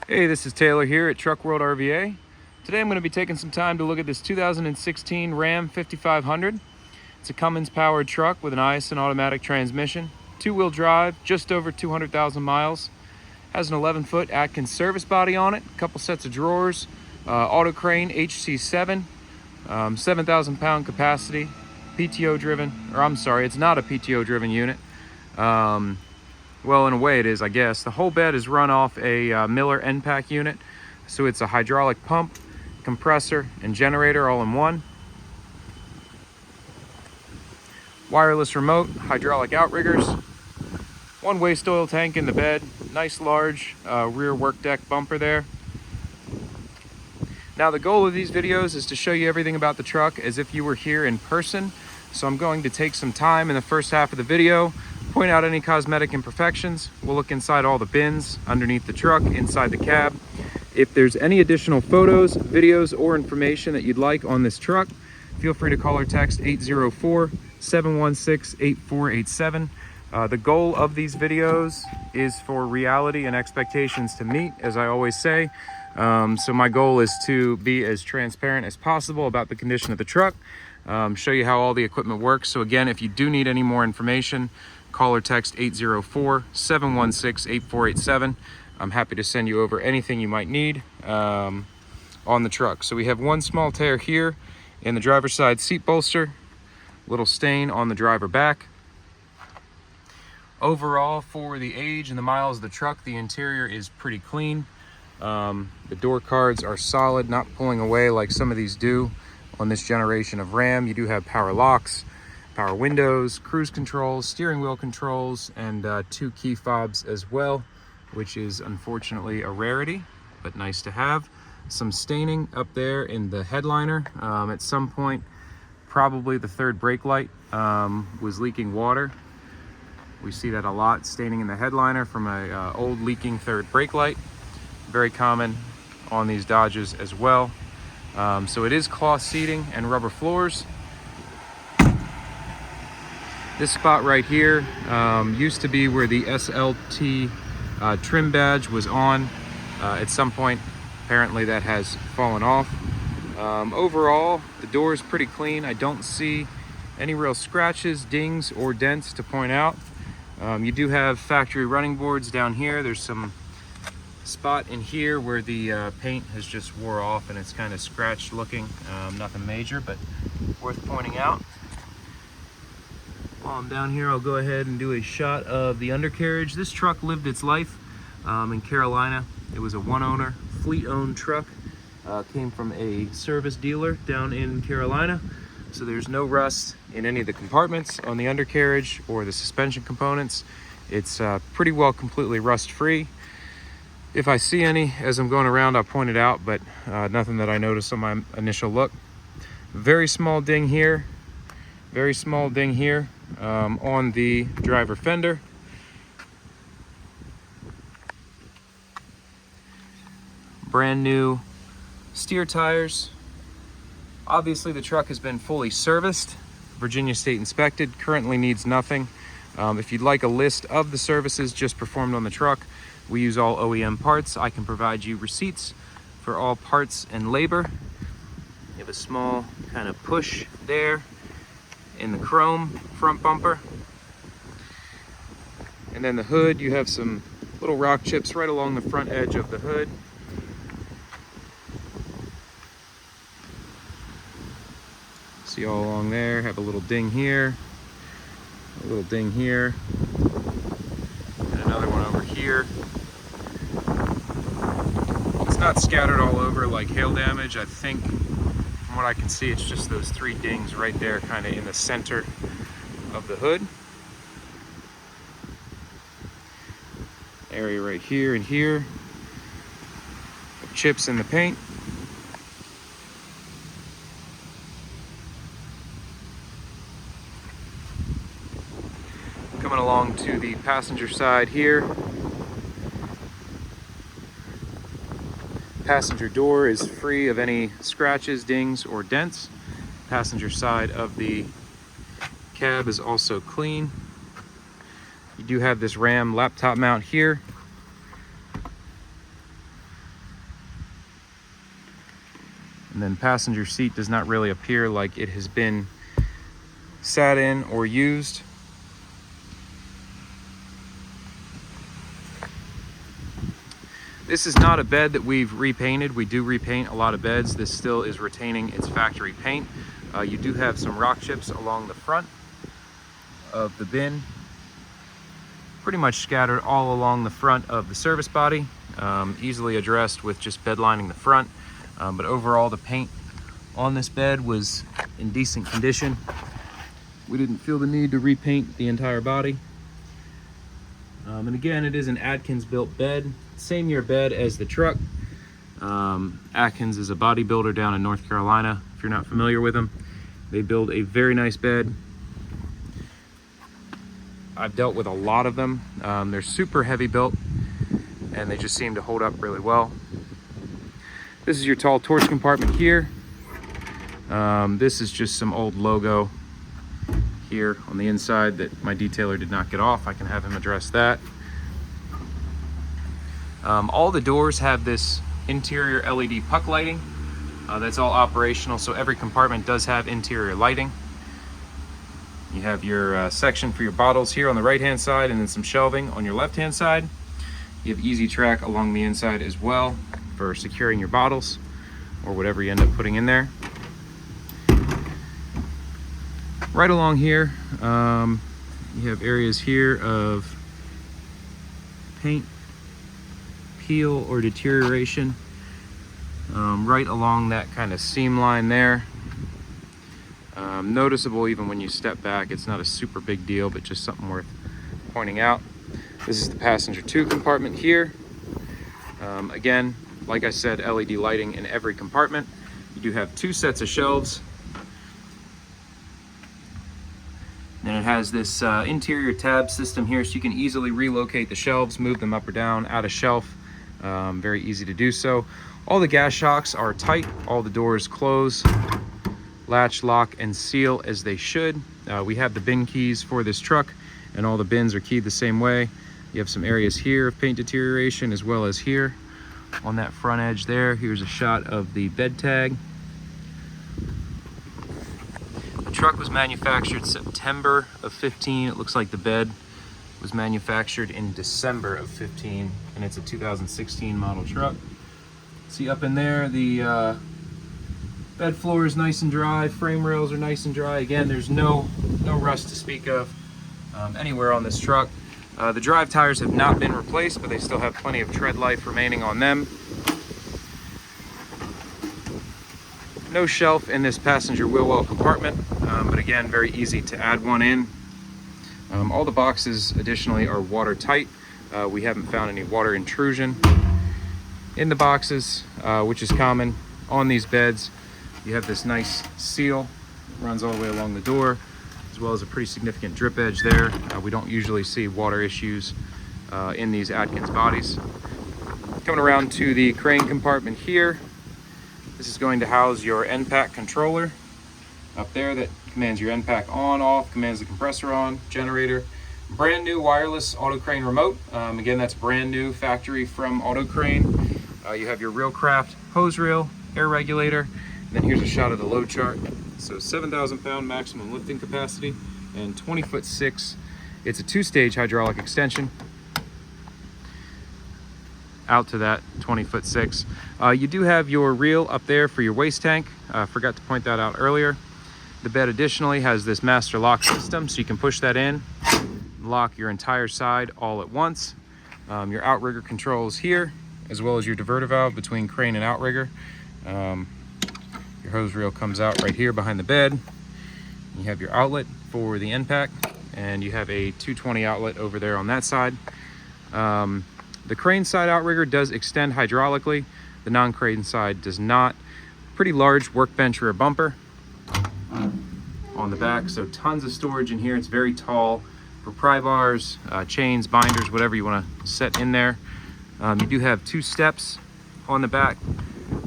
Hey, this is Taylor here at Truck World RVA. Today I'm going to be taking some time to look at this 2016 Ram 5500. It's a Cummins powered truck with an Ison automatic transmission, two-wheel drive, just over 200,000 miles. Has an 11-foot Adkins service body on it, a couple sets of drawers, Autocrane HC7, 7,000 pound capacity, PTO driven, or I'm sorry, it's not a PTO driven unit. Well, in a way it is, I guess. The whole bed is run off a Miller EnPak unit. So it's a hydraulic pump, compressor, and generator all in one. Wireless remote, hydraulic outriggers. One waste oil tank in the bed. Nice large rear work deck bumper there. Now the goal of these videos is to show you everything about the truck as if you were here in person. So I'm going to take some time in the first half of the video, point out any cosmetic imperfections. We'll look inside all the bins, underneath the truck, inside the cab. If there's any additional photos, videos, or information that you'd like on this truck, feel free to call or text 804-716-8487. The goal of these videos is for reality and expectations to meet, as I always say. So my goal is to be as transparent as possible about the condition of the truck, show you how all the equipment works. So again, if you do need any more information, call or text 804-716-8487. I'm happy to send you over anything you might need on the truck. So we have one small tear here in the driver's side seat bolster, little stain on the driver back. Overall, for the age and the miles of the truck, the interior is pretty clean. The door cards are solid, not pulling away like some of these do on this generation of Ram. You do have power locks, power windows, cruise controls, steering wheel controls, and two key fobs as well, which is unfortunately a rarity, but nice to have. Some staining up there in the headliner. At some point, probably the third brake light was leaking water. We see that a lot, staining in the headliner from a old leaking third brake light. Very common on these Dodges as well. So it is cloth seating and rubber floors. This spot right here used to be where the SLT trim badge was on. At some point, apparently that has fallen off. Overall, the door is pretty clean. I don't see any real scratches, dings, or dents to point out. You do have factory running boards down here. There's some spot in here where the paint has just wore off and it's kind of scratched looking. Nothing major, but worth pointing out. While I'm down here, I'll go ahead and do a shot of the undercarriage. This truck lived its life in Carolina. It was a one-owner, fleet-owned truck. Came from a service dealer down in Carolina. So there's no rust in any of the compartments on the undercarriage or the suspension components. It's pretty well completely rust-free. If I see any as I'm going around, I'll point it out, but nothing that I noticed on my initial look. Very small ding here. Very small ding here on the driver fender. Brand new steer tires. Obviously the truck has been fully serviced, Virginia State inspected, currently needs nothing. If you'd like a list of the services just performed on the truck, we use all OEM parts. I can provide you receipts for all parts and labor. You have a small kind of push there in the chrome front bumper. And then the hood, you have some little rock chips right along the front edge of the hood. See all along there, have a little ding here, a little ding here, and another one over here. It's not scattered all over like hail damage. I think from what I can see, it's just those three dings right there kind of in the center of the hood. Area right here and here. Chips in the paint. Coming along to the passenger side here. Passenger door is free of any scratches, dings, or dents. Passenger side of the cab is also clean. You do have this Ram laptop mount here. And then passenger seat does not really appear like it has been sat in or used. This is not a bed that we've repainted. We do repaint a lot of beds. This still is retaining its factory paint. You do have some rock chips along the front of the bin, pretty much scattered all along the front of the service body, easily addressed with just bed lining the front. But overall, the paint on this bed was in decent condition. We didn't feel the need to repaint the entire body. And again, it is an Adkins built bed, same year bed as the truck. Adkins is a bodybuilder down in North Carolina. If you're not familiar with them, they build a very nice bed. I've dealt with a lot of them. They're super heavy built and they just seem to hold up really well. This is your tall torch compartment here. This is just some old logo here on the inside that my detailer did not get off. I can have him address that. All the doors have this interior LED puck lighting. That's all operational, so every compartment does have interior lighting. You have your section for your bottles here on the right hand side, and then some shelving on your left hand side. You have easy track along the inside as well for securing your bottles or whatever you end up putting in there. Right along here, you have areas here of paint peel or deterioration, right along that kind of seam line there. Noticeable even when you step back. It's not a super big deal, but just something worth pointing out. This is the passenger 2 compartment here. Again, like I said, LED lighting in every compartment. You do have 2 sets of shelves. And it has this interior tab system here, so you can easily relocate the shelves, move them up or down, add a shelf. Very easy to do so. All the gas shocks are tight. All the doors close, latch, lock, and seal as they should. We have the bin keys for this truck, and all the bins are keyed the same way. You have some areas here of paint deterioration, as well as here on that front edge there. Here's a shot of the bed tag. The truck was manufactured September of 15. It looks like the bed was manufactured in December of 15, and it's a 2016 model truck. See up in there, the bed floor is nice and dry, frame rails are nice and dry. Again, there's no rust to speak of anywhere on this truck. The drive tires have not been replaced, but they still have plenty of tread life remaining on them. No shelf in this passenger wheel well compartment, but again, very easy to add one in. All the boxes additionally are watertight. We haven't found any water intrusion in the boxes, which is common on these beds. You have this nice seal that runs all the way along the door, as well as a pretty significant drip edge there. We don't usually see water issues in these Adkins bodies. Coming around to the crane compartment here, this is going to house your EnPak controller up there that commands your EnPak on, off, commands the compressor on, generator. Brand new wireless Autocrane remote. Again, that's brand new, factory from Autocrane. You have your Reelcraft hose reel, air regulator, and then here's a shot of the load chart. So 7,000 pound maximum lifting capacity and 20'6". It's a 2-stage hydraulic extension out to that 20'6". You do have your reel up there for your waste tank. Forgot to point that out earlier. The bed additionally has this master lock system, so you can push that in, lock your entire side all at once. Your outrigger controls here, as well as your diverter valve between crane and outrigger. Your hose reel comes out right here behind the bed. You have your outlet for the EnPak, and you have a 220 outlet over there on that side. The crane side outrigger does extend hydraulically. The non-crane side does not. Pretty large workbench rear bumper on the back, so tons of storage in here. It's very tall for pry bars, chains, binders, whatever you want to set in there. You do have 2 steps on the back,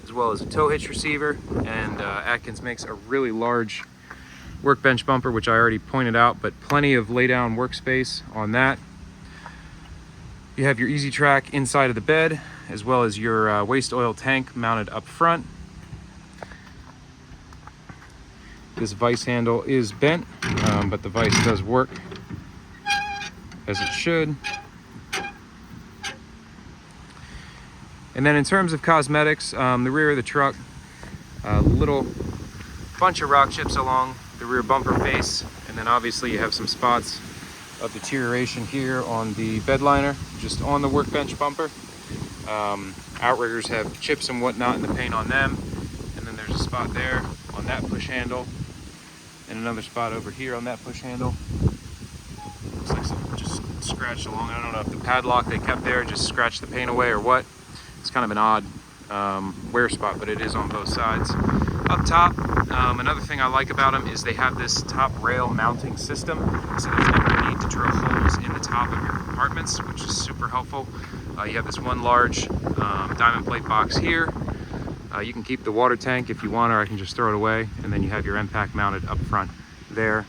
as well as a tow hitch receiver, and Adkins makes a really large workbench bumper, which I already pointed out, but plenty of lay down workspace on that. You have your easy track inside of the bed, as well as your waste oil tank mounted up front. This vise handle is bent, but the vise does work as it should. And then in terms of cosmetics, the rear of the truck, a little bunch of rock chips along the rear bumper face, and then obviously you have some spots of deterioration here on the bed liner, just on the workbench bumper. Outriggers have chips and whatnot in the paint on them, and then there's a spot there on that push handle, and another spot over here on that push handle. Looks like something just scratched along. I don't know if the padlock they kept there just scratched the paint away or what. It's kind of an odd wear spot, but it is on both sides. Up top, another thing I like about them is they have this top rail mounting system, so there's never a need to drill holes in the top of your compartments, which is super helpful. You have this one large diamond plate box here. You can keep the water tank if you want, or I can just throw it away, and then you have your EnPak mounted up front there.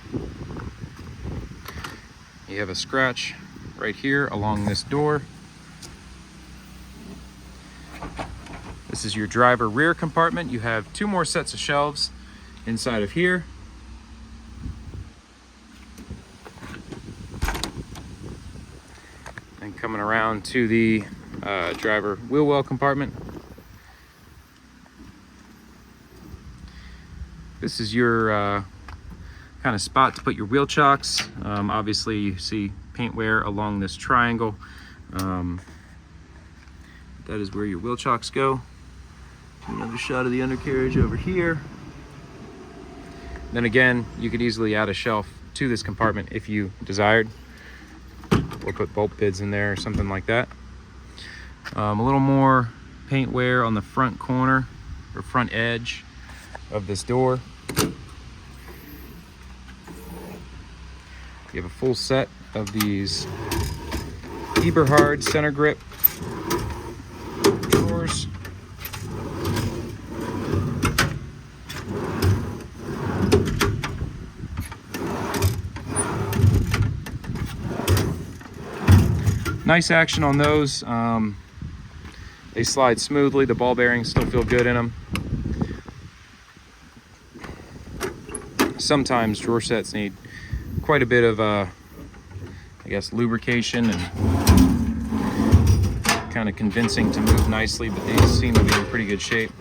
You have a scratch right here along this door. This is your driver rear compartment. You have 2 more sets of shelves inside of here. And coming around to the driver wheel well compartment. This is your kind of spot to put your wheel chocks. Obviously you see paint wear along this triangle. That is where your wheel chocks go. Another shot of the undercarriage over here. Then again, you could easily add a shelf to this compartment if you desired, or put bolt bids in there or something like that. A little more paint wear on the front corner or front edge of this door. You have a full set of these Eberhard center grip drawers. Nice action on those. They slide smoothly. The ball bearings still feel good in them. Sometimes drawer sets need quite a bit of, I guess, lubrication and kind of convincing to move nicely, but these seem to be in pretty good shape.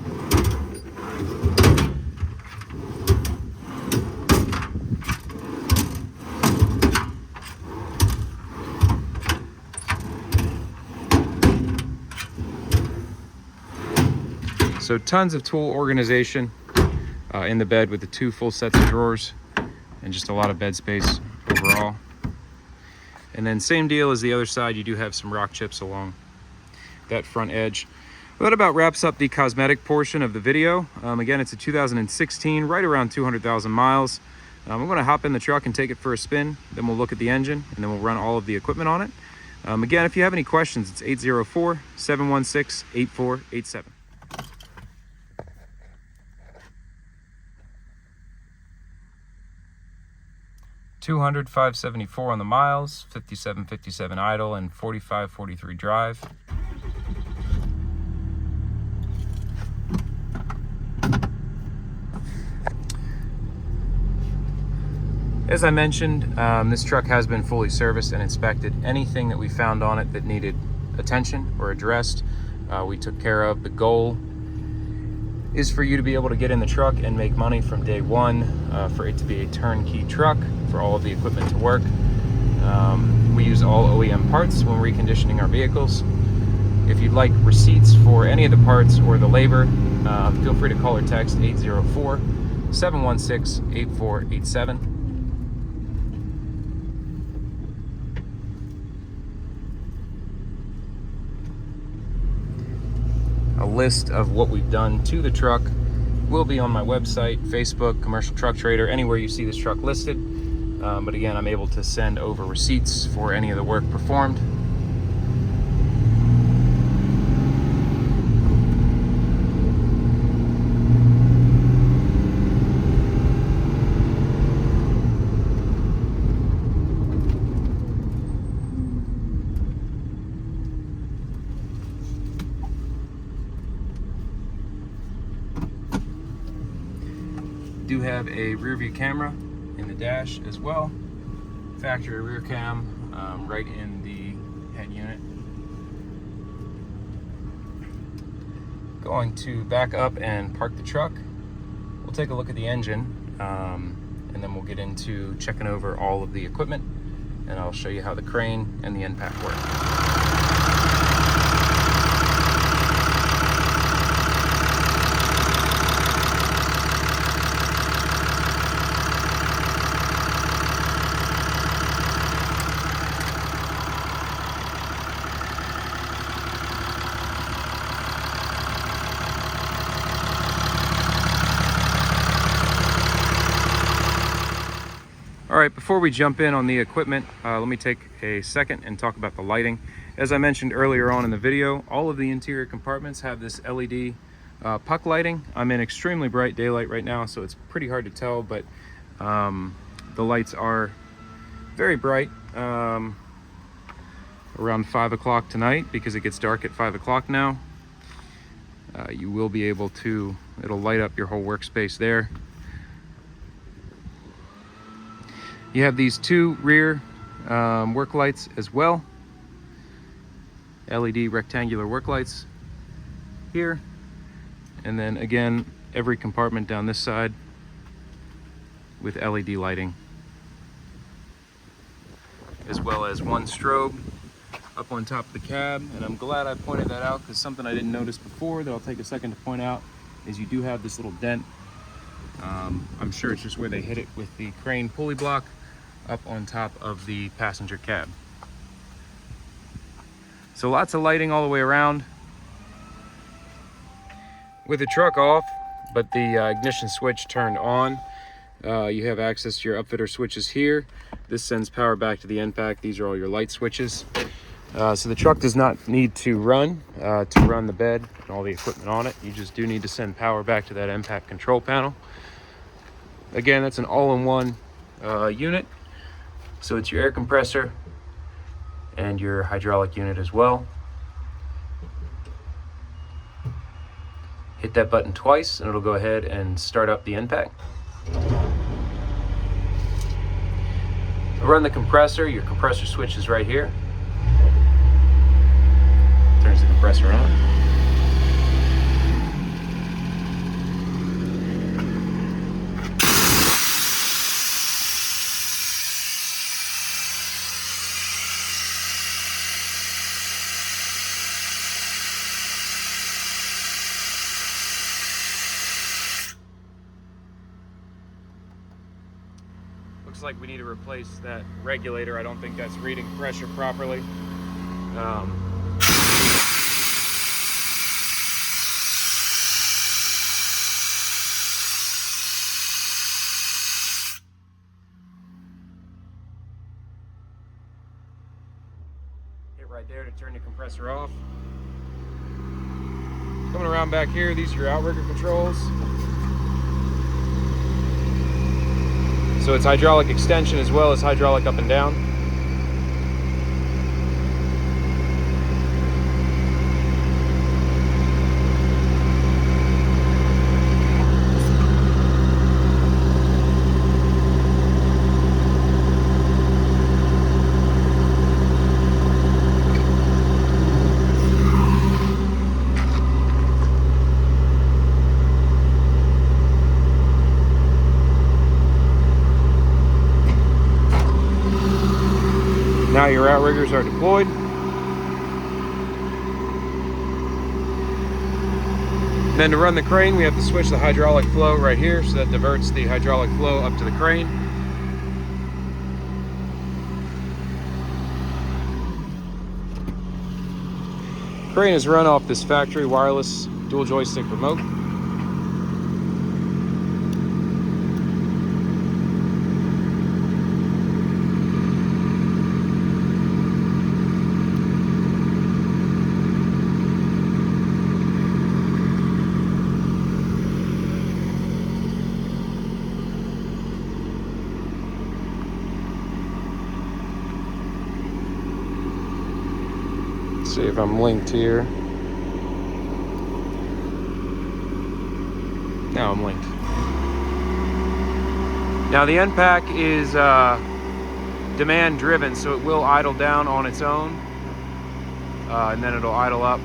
So tons of tool organization in the bed with the 2 full sets of drawers and just a lot of bed space overall. And then same deal as the other side, you do have some rock chips along that front edge. Well, that about wraps up the cosmetic portion of the video. Again, it's a 2016, right around 200,000 miles. I'm gonna hop in the truck and take it for a spin, then we'll look at the engine, and then we'll run all of the equipment on it. Again, if you have any questions, it's 804-716-8487. 200, 574 on the miles, 57 idle, and 43 drive. As I mentioned, this truck has been fully serviced and inspected. Anything that we found on it that needed attention or addressed, we took care of. The goal is for you to be able to get in the truck and make money from day one, for it to be a turnkey truck, for all of the equipment to work. We use all OEM parts when reconditioning our vehicles. If you'd like receipts for any of the parts or the labor, feel free to call or text 804-716-8487. A list of what we've done to the truck will be on my website, Facebook, Commercial Truck Trader, anywhere you see this truck listed. But again, I'm able to send over receipts for any of the work performed. Do have a rear view camera in the dash as well. Factory rear cam right in the head unit. Going to back up and park the truck. We'll take a look at the engine and then we'll get into checking over all of the equipment, and I'll show you how the crane and the EnPak work. All right, before we jump in on the equipment, let me take a second and talk about the lighting. As I mentioned earlier on in the video, all of the interior compartments have this LED puck lighting. I'm in extremely bright daylight right now, so it's pretty hard to tell, but the lights are very bright around 5 o'clock tonight, because it gets dark at 5 o'clock now. You will be able to, it'll light up your whole workspace there. You have these two rear work lights as well. LED rectangular work lights here. And then again, every compartment down this side with LED lighting. As well as one strobe up on top of the cab. And I'm glad I pointed that out, because something I didn't notice before that I'll take a second to point out is you do have this little dent. I'm sure it's just where they hit it with the crane pulley block up on top of the passenger cab. So lots of lighting all the way around. With the truck off, but the ignition switch turned on, you have access to your upfitter switches here. This sends power back to the EnPak. These are all your light switches. So the truck does not need to run the bed and all the equipment on it. You just do need to send power back to that EnPak control panel. Again, that's an all-in-one unit. So it's your air compressor and your hydraulic unit as well. Hit that button twice and it'll go ahead and start up the EnPak. Run the compressor. Your compressor switch is right here. Turns the compressor on. Looks like we need to replace that regulator. I don't think that's reading pressure properly. Hit right there to turn the compressor off. Coming around back here, these are your outrigger controls. So it's hydraulic extension as well as hydraulic up and down. Now your outriggers are deployed. And then to run the crane, we have to switch the hydraulic flow right here, so that diverts the hydraulic flow up to the crane. Crane is run off this factory wireless dual joystick remote. See if I'm linked here. Now I'm linked. Now the EnPak is demand driven, so it will idle down on its own, and then it'll idle up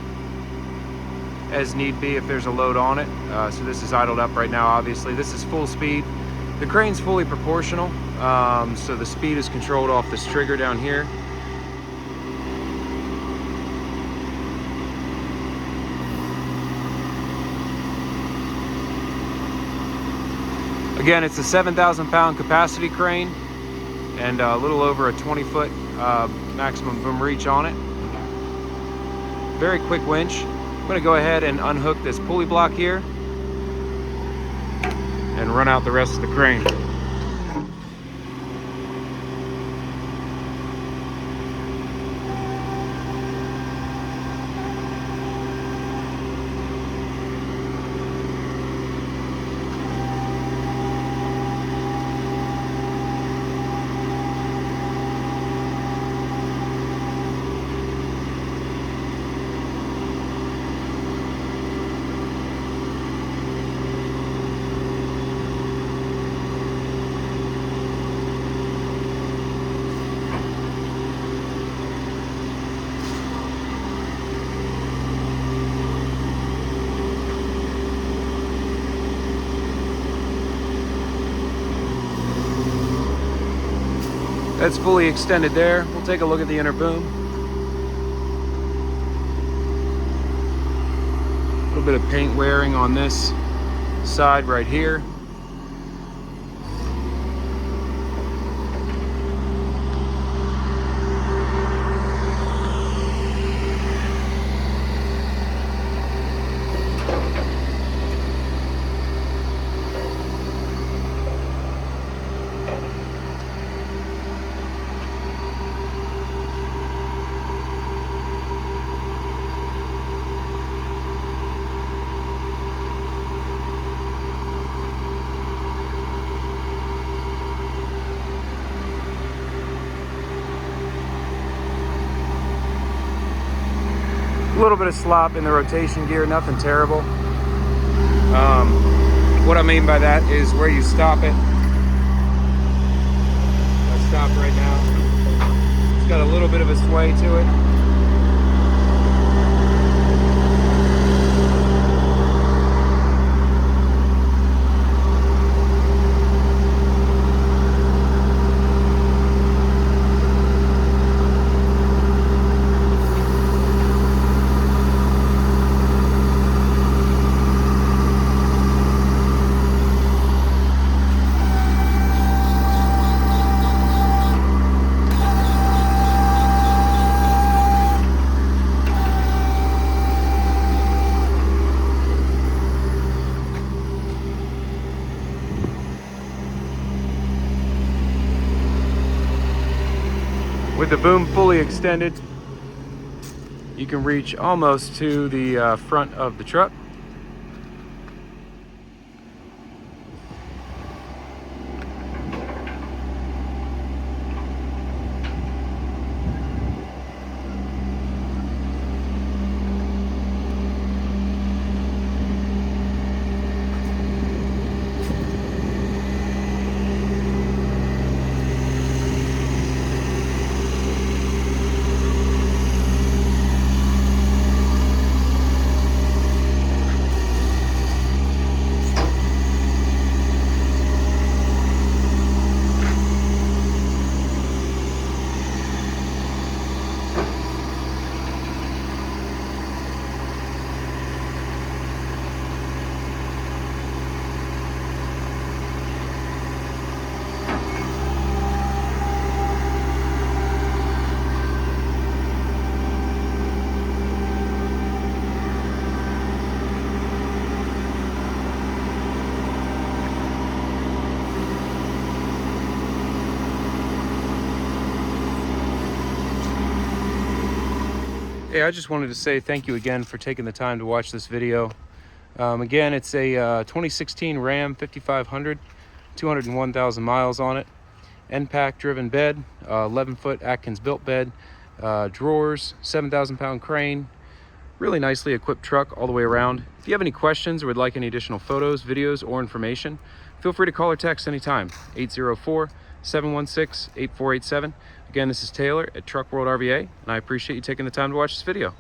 as need be if there's a load on it. So this is idled up right now, obviously. This is full speed. The crane's fully proportional, so the speed is controlled off this trigger down here. Again, it's a 7,000 pound capacity crane and a little over a 20-foot maximum boom reach on it. Very quick winch. I'm going to go ahead and unhook this pulley block here and run out the rest of the crane. That's fully extended there. We'll take a look at the inner boom. A little bit of paint wearing on this side right here. A little bit of slop in the rotation gear, nothing terrible. What I mean by that is where you stop it. I stopped right now. It's got a little bit of a sway to it. With the boom fully extended, you can reach almost to the front of the truck. Hey, I just wanted to say thank you again for taking the time to watch this video. Again, it's a 2016 Ram 5500, 201,000 miles on it. EnPak driven bed, 11-foot Adkins built bed, drawers, 7,000 pound crane, Really nicely equipped truck all the way around. If you have any questions or would like any additional photos, videos, or information, feel free to call or text anytime, 804-716-8487. Again, this is Taylor at Truck World RVA, and I appreciate you taking the time to watch this video.